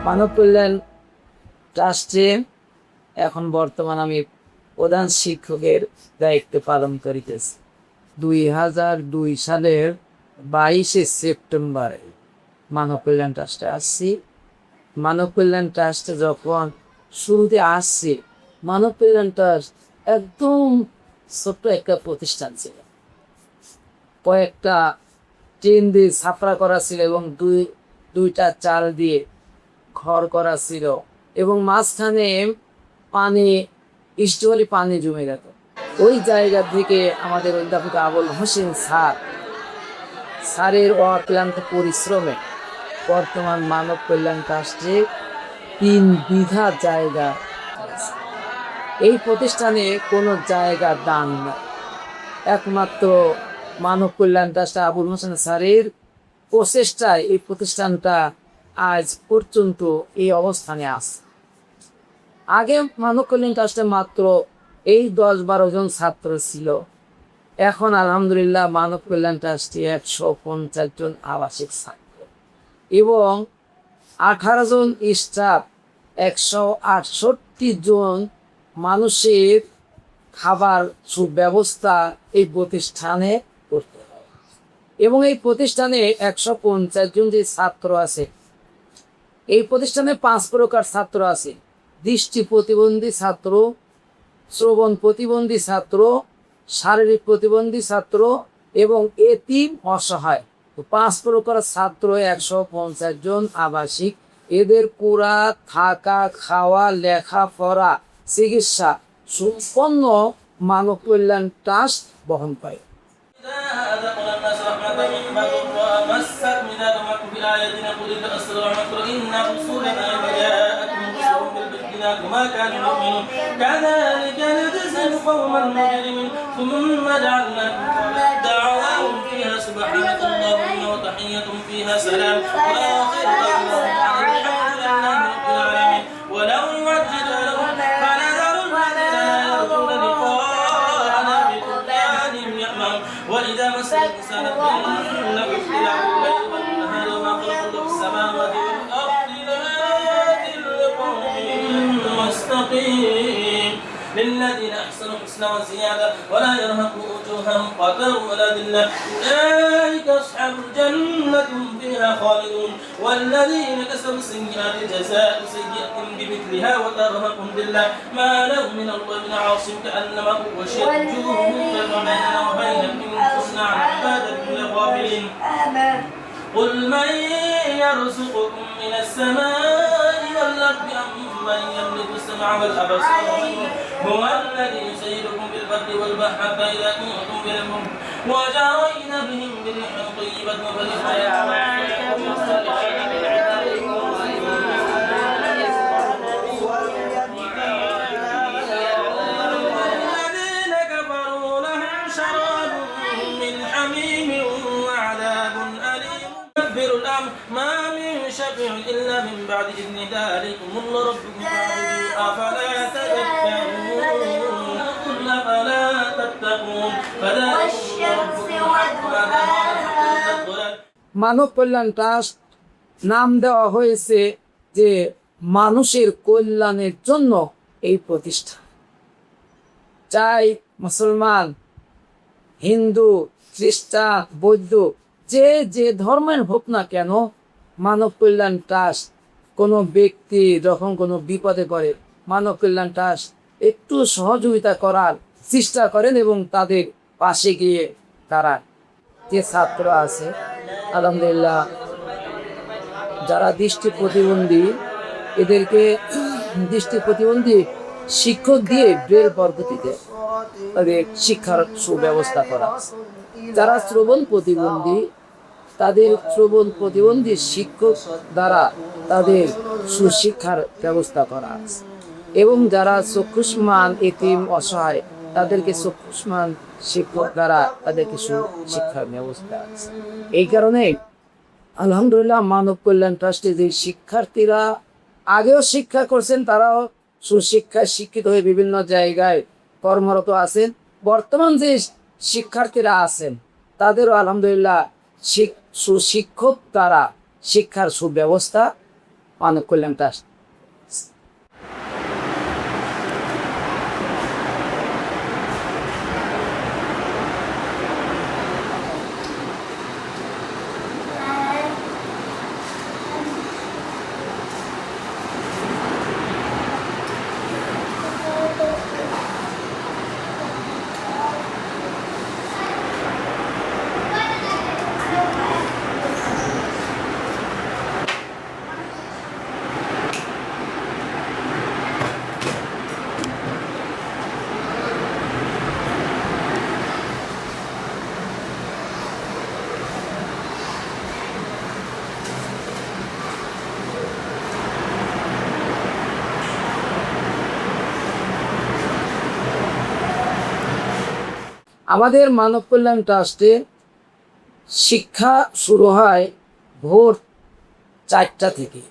মানব কল্যাণ ট্রাস্টে এখন বর্তমান আমি প্রধান শিক্ষকের দায়িত্ব পালন করিতেছি। 2002 সালের 22শে সেপ্টেম্বরে মানব কল্যাণ ট্রাস্টে আসছি। মানব কল্যাণ ট্রাস্টে যখন শুরুতে আসছি, মানব কল্যাণ ট্রাস্ট একদম ছোট্ট একটা প্রতিষ্ঠান ছিল। কয়েকটা টিন দিয়ে ছাপড়া করা ছিল এবং দুইটা চাল দিয়ে ঘর করা ছিল এবং মাঝখানে পানি স্টোরে পানি জমে যেত। ওই জায়গা থেকে আমাদের অধ্যাপক আবুল হোসেন স্যারের অক্লান্ত পরিশ্রমে বর্তমান মানব কল্যাণ ট্রাস্টে 3 বিঘা জায়গা আছে। এই প্রতিষ্ঠানে কোনো জায়গা দান না, একমাত্র মানব কল্যাণ ট্রাস্ট আবুল হোসেন স্যারের প্রচেষ্টায় এই প্রতিষ্ঠানটা আজ পর্যন্ত এই অবস্থানে আছে। আগে মানব কল্যাণ ট্রাস্টে মাত্র এই 10-12 জন ছাত্র ছিল। এখন আলহামদুলিল্লাহ মানব কল্যাণ ট্রাস্টে 150 জন আবাসিক ছাত্র এবং 18 জন স্টাফ, 168 জন মানুষের খাবার সুব্যবস্থা এই প্রতিষ্ঠানে করতে হয়। এবং এই প্রতিষ্ঠানে 150 জন যে ছাত্র আছে, এই প্রতিষ্ঠানে 5 প্রকার ছাত্র আছে: দৃষ্টি প্রতিবন্ধী ছাত্র, শ্রবণ প্রতিবন্ধী ছাত্র, শারীরিক প্রতিবন্ধী ছাত্র এবং এতিম অসহায়। তো 5 প্রকার ছাত্র, 150 জন আবাসিক। এদের পুরা থাকা, খাওয়া, লেখাপড়া, চিকিৎসা সম্পন্ন মানব কল্যাণ ট্রাস্ট বহন করে। وما كانوا يؤمنون كذلك نجزي القوم المجرمين ثم جعلناكم دعواهم فيها سبحانك اللهم وتحيتهم فيها سلام وآخر دعواهم الحمد لله رب العالمين ولو يمجد لهم فنذر الذين لا يرجون لقاءنا بطغيانهم يأمرون وإذا مس الإنسان ضر فاختلاف الليل والنهار وما خلق الله في السماوات والأرض مستقيم للذين احسنوا الحسنى وزياده ولا يرهق وجوههم قتر ولا ذله اولئك اصحاب الجنه هم فيها خالدون والذين كسبوا السيئات جزاء سيئه بمثلها وترهقهم ذله ما لهم من الله من عاصم كانما غشيت وجوههم بيننا وبينهم ان كنا عن عبادتهم لغافلين قل من يرزقكم من السماء والارض من يملك السمع والابصار هو الذي يسيركم بالبر والبحر فاذا كنتم بهم وجرين بهم بريح طيبه والذين كفروا لهم شراب من حميم وعذاب اليم يدبر الامر ما من شفيع الا من بعد اذن ذلكم الله ربكم فاعبدوه افلا تتقون افلا تتقون فذلكم ربكم حق মানব কল্যাণ ট্রাস্ট নাম দেওয়া হয়েছে যে মানুষের কল্যাণের জন্য এই প্রতিষ্ঠান। চাই মুসলমান, হিন্দু, খ্রিস্টান, বৌদ্ধ, যে যে ধর্মের হোক না কেন, মানব কল্যাণ ট্রাস্ট কোনো ব্যক্তি যখন কোনো বিপদে পড়ে, মানব কল্যাণ ট্রাস্ট একটু সহযোগিতা করার চেষ্টা করেন এবং তাদের পাশে গিয়ে তারা যে ছাত্র আছে আলহামদুলিল্লাহ যারা দৃষ্টি প্রতিবন্ধী, এদেরকে দৃষ্টি প্রতিবন্ধী শিক্ষক দিয়ে ব্রেল পদ্ধতিতে তাদের শিক্ষার সুব্যবস্থা করা। যারা শ্রবণ প্রতিবন্ধী, তাদের শ্রবণ প্রতিবন্ধী শিক্ষক দ্বারা তাদের সুশিক্ষার ব্যবস্থা করা আছে এবং যারা চক্ষুষ্মান, এতিম, অসহায়, তাদেরকে চক্ষুষ্মান শিক্ষক দ্বারা তাদেরকে সুশিক্ষার ব্যবস্থা আছে। এই কারণে আলহামদুলিল্লাহ মানব কল্যাণ ট্রাস্টে যে শিক্ষার্থীরা আগেও শিক্ষা করছেন, তারাও সুশিক্ষায় শিক্ষিত হয়ে বিভিন্ন জায়গায় কর্মরত আছেন। বর্তমান যে শিক্ষার্থীরা আছেন তাদেরও আলহামদুলিল্লাহ সুশিক্ষক দ্বারা শিক্ষার সুব্যবস্থা মানব কল্যাণ ট্রাস্ট। আমাদের মানব কল্যাণ ট্রাস্টে শিক্ষা শুরু হয় ভোর 4টা থেকে।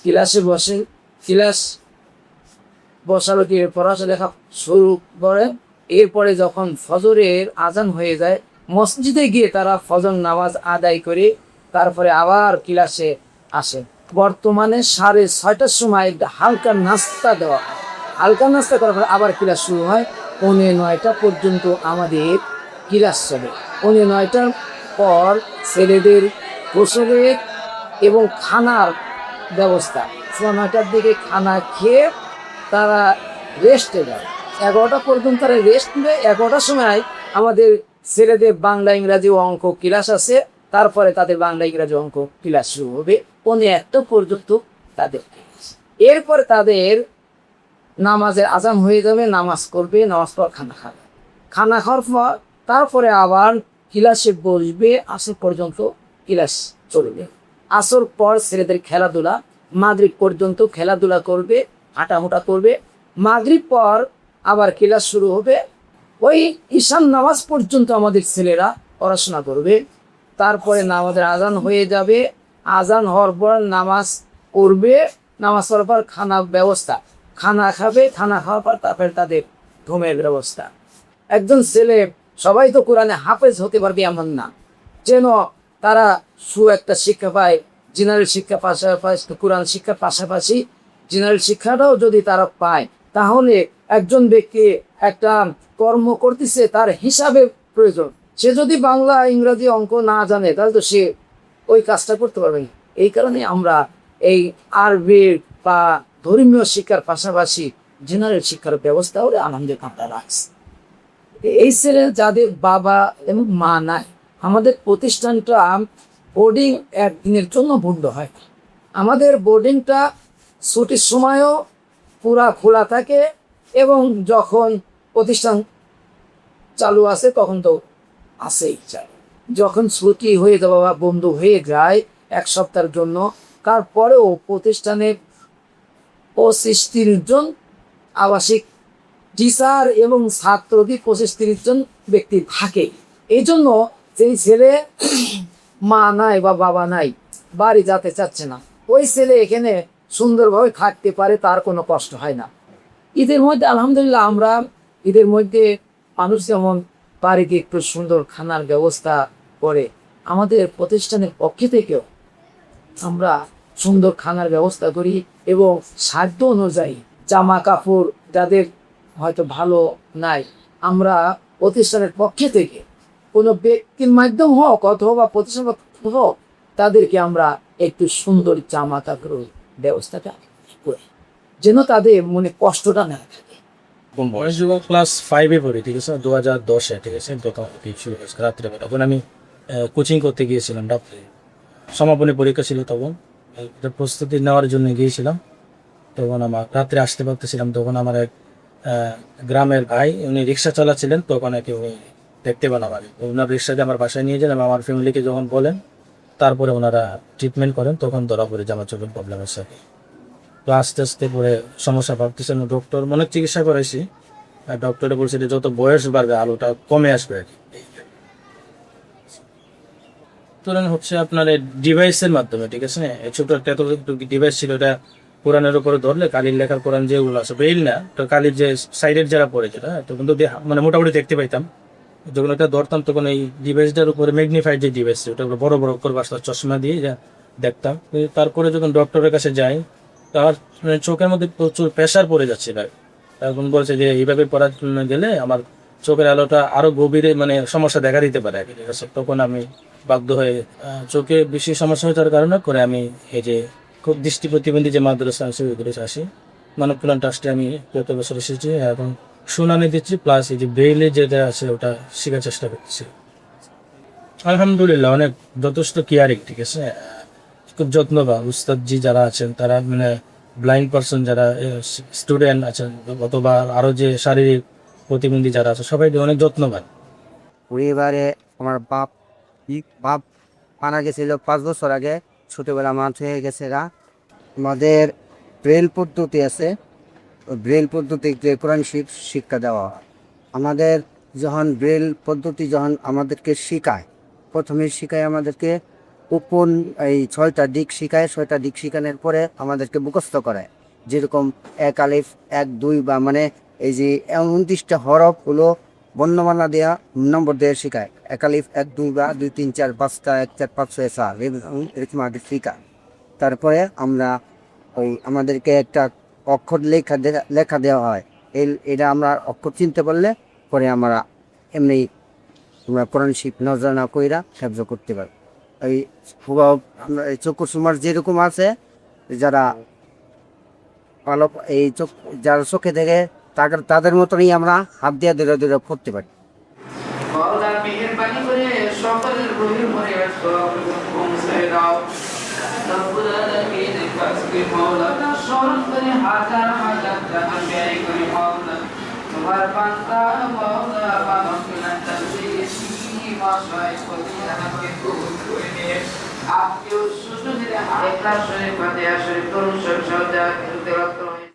ক্লাসে বসে, ক্লাস বসার দিয়ে পড়ালেখা শুরু করে। এরপরে যখন ফজরের আজান হয়ে যায়, মসজিদে গিয়ে তারা ফজর নামাজ আদায় করে তারপরে আবার ক্লাসে আসে। বর্তমানে 6:30টার সময় হালকা নাস্তা দেওয়া হয়। হালকা নাস্তা করার পরে আবার ক্লাস শুরু হয়। 9:45টা পর্যন্ত আমাদের ক্লাস চলে। 9:45টার পর ছেলেদের গোসলের এবং খানার ব্যবস্থা। 9:টার দিকে খানা খেয়ে তারা রেস্টে যায়। 11টা পর্যন্ত তারা রেস্ট নেবে। 11টার সময় আমাদের ছেলেদের বাংলা, ইংরাজি ও অঙ্ক ক্লাস আছে। তারপরে তাদের বাংলা, ইংরাজি, অঙ্ক ক্লাস শুরু হবে 1:45 পর্যন্ত তাদের ক্লাস। এরপরে তাদের নামাজের আজান হয়ে যাবে, নামাজ করবে, নামাজ পর খানা খাবে। খানা খাওয়ার পর তারপরে আবার ক্লাসে বসবে। আসর পর্যন্ত ক্লাস চলবে। আসর পর ছেলেদের খেলাধুলা, মাগরিব পর্যন্ত খেলাধুলা করবে, হাঁটাহুটা করবে। মাগরিব পর আবার ক্লাস শুরু হবে। ওই ঈশান নামাজ পর্যন্ত আমাদের ছেলেরা পড়াশোনা করবে। তারপরে নামাজের আজান হয়ে যাবে। আজান হওয়ার পর নামাজ পড়বে। নামাজ পড়ার পর খানা ব্যবস্থা, খানা খাবে। খানা খাওয়ার পর তারপরে তাদের ঘুমের ব্যবস্থা। একজন ছেলে সবাই তো কোরআনে হাফেজ হতে পারবে এমন না, যেন তারা একটা শিক্ষা পায়। জেনারেল শিক্ষা পাশাপাশি, কোরআন শিক্ষার পাশাপাশি জেনারেল শিক্ষাটাও যদি তারা পায়, তাহলে একজন ব্যক্তি একটা কর্ম করতেছে, তার হিসাবে প্রয়োজন। সে যদি বাংলা, ইংরাজি, অঙ্ক না জানে, তাহলে তো সে ওই কাজটা করতে পারবে না। এই কারণে আমরা এই আরবি বা ধর্মীয় শিক্ষার পাশাপাশি জেনারেল শিক্ষার ব্যবস্থাও আনন্দের কামটা রাখছে। এই ছেলে যাদের বাবা এবং মা নাই, আমাদের প্রতিষ্ঠানটা বোর্ডিং একদিনের জন্য বন্ধ হয়। আমাদের বোর্ডিংটা ছুটির সময়ও পুরা খোলা থাকে এবং যখন প্রতিষ্ঠান চালু আছে তখন তো আসেই চাই। যখন ছুটি হয়ে যাওয়া বা বন্ধ হয়ে যায় 1 সপ্তাহের জন্য, তারপরেও প্রতিষ্ঠানে 25-30 জন আবাসিক টিচার এবং ছাত্রদের 25-30 জন ব্যক্তি থাকে। এই জন্য যেই ছেলে মা নাই বা বাবা নাই, বাড়ি যেতে চাচ্ছে না, ওই ছেলে এখানে সুন্দরভাবে থাকতে পারে, তার কোনো কষ্ট হয় না। ঈদের মধ্যে আলহামদুলিল্লাহ আমরা ঈদের মধ্যে মানুষ যেমন বাড়িতে একটু সুন্দর খানার ব্যবস্থা করে, আমাদের প্রতিষ্ঠানের পক্ষে থেকেও আমরা সুন্দর খানার ব্যবস্থা করি এবং সাধ্য অনুযায়ী জামা কাপড় যাদের হয়তো ভালো নাই, আমরা প্রতিষ্ঠানের পক্ষে থেকে কোনো ব্যক্তির মাধ্যম হোক অথবা প্রতিষ্ঠান হোক, তাদেরকে আমরা একটু সুন্দর জামা কাপড়ের ব্যবস্থাটা করি, যেন তাদের মনে কষ্টটা না থাকে। বয়স যখন ক্লাস 5-এ পড়ি, ঠিক আছে, 2010-এ, ঠিক আছে, তখন শুরু হয়েছে রাত্রেবেলা। তখন আমি কোচিং করতে গিয়েছিলাম রাত্রে, সমাপনী পরীক্ষা ছিল তখন, প্রস্তুতি নেওয়ার জন্য গিয়েছিলাম। তখন আমার রাত্রে আসতে পারতেছিলাম। তখন আমার এক গ্রামের ভাই, উনি রিক্সা চালাচ্ছিলেন, তখন একে দেখতে পেলাম। আমি ওনার রিক্সাতে আমার বাসায় নিয়ে যান, আমার ফ্যামিলিকে যখন বলেন, তারপরে ওনারা ট্রিটমেন্ট করেন। তখন ধরা পড়ে যে আমার চোখের প্রবলেমের সাথে। তো আস্তে আস্তে করে সমস্যা ভাবতেছেন। ডক্টর অনেক চিকিৎসা করাইছি, আর ডক্টরে বলছে যে যত বয়স বাড়বে আলোটা কমে আসবে আর কি। ধরেন হচ্ছে আপনার এই ডিভাইসের মাধ্যমে, ঠিক আছে, ছোট একটা এত ডিভাইস ছিল, এটা কোরআনের উপরে ধরলে কালির লেখার কোরআন যেগুলো আছে, ব্রেইল না, তো কালির যে সাইডের যারা পড়ে, যেটা তখন তো মানে মোটামুটি দেখতে পাইতাম। যখন এটা ধরতাম তখন এই ডিভাইসটার উপরে ম্যাগনিফাইড যে ডিভাইস, ওটা বড় বড় করে বাসা চশমা দিয়ে যা দেখতাম। তারপরে যখন ডক্টরের কাছে যাই, আমার চোখের মধ্যে প্রচুর প্রেশার পড়ে যাচ্ছে ভাই। এখন বলছে যে এইভাবে পড়া গেলে আমার চোখের আলোটা আরো গভীরে মানে সমস্যা দেখা দিতে পারে, ঠিক আছে। তখন আমি বাধ্য হয়ে চোখে বেশি সমস্যা হওয়ার কারণে করে আমি এই যে খুব দৃষ্টি প্রতিবন্ধী যে মাদ্রাসা আছে ওইগুলো আসি, মানব কল্যাণ ট্রাস্টে আমি গত বছর এসেছি। এখন শুনানি দিচ্ছি, প্লাস এই যে ব্রেইলে যেটা আছে ওটা শেখার চেষ্টা করছি। আলহামদুলিল্লাহ অনেক যথেষ্ট কেয়ারিং, ঠিক আছে। খুব যত্নবান উস্তাদজি যারা আছেন তারা মানে ব্লাইন্ড পার্সন যারা স্টুডেন্ট আছেন অথবা আরো যে শারীরিক প্রতিবন্ধী যারা আছে সবাই অনেক যত্নবান। পরিবারে আমার বাপ বাপ মারা গেছিল 5 বছর আগে, ছোটবেলা মানুষ হয়ে গেছে গা। আমাদের ব্রেল পদ্ধতি আছে, ওই ব্রেল পদ্ধতিতে কোরআন শিক্ষা দেওয়া হয়। আমাদের যখন ব্রেল পদ্ধতি যখন আমাদেরকে শেখায়, প্রথমে শেখায় আমাদেরকে উপন এই 6টা দিক শেখায়। 6টা দিক শেখানোর পরে আমাদেরকে মুখস্থ করায়, যেরকম 1 আলিফ 1 2 বা মানে এই যে 29টা হরফ হলো বর্ণমালা দেওয়া নম্বর দিয়ে শেখায়। 1 আলিফ 1 2 বা 2 3 4 5টা 1 4 5 6 7 এরকম আগে শেখায়। তারপরে আমরা ওই আমাদেরকে একটা অক্ষর লেখা দেওয়া হয়। এটা আমরা অক্ষর চিনতে পারলে পরে আমরা এমনি আমরা কোরআন শিখ নজরানা কইরা সাহায্য করতে পারি। এই আমরা এই চক্ষু সুমার যেরকম আছে, যারা ভালো এই চোখ যারা চোখে দেখে তাদের মতনই আমরা হাত দিয়ে ধরে ধরে পড়তে পারি। মাওলানা মেহেরবানি করে সকলের রহিম হয়ে সব পৌঁছায় দাও। রব্বুল আলামিন কাছে মাওলানা স্মরণ করে হাজার হাজার টাকা ব্যয় করে মাওলানা তোমার বান্দা মাওলানা বানাতে তাসবিহ মাশায় কলিয়াকে কবুল করে নিয়ে আপনিও সুযোগ দিলে একলা শরীফ ফাতিহা শরীফ তরুণ শরীফ সহ যা কিছু তেলাওয়াত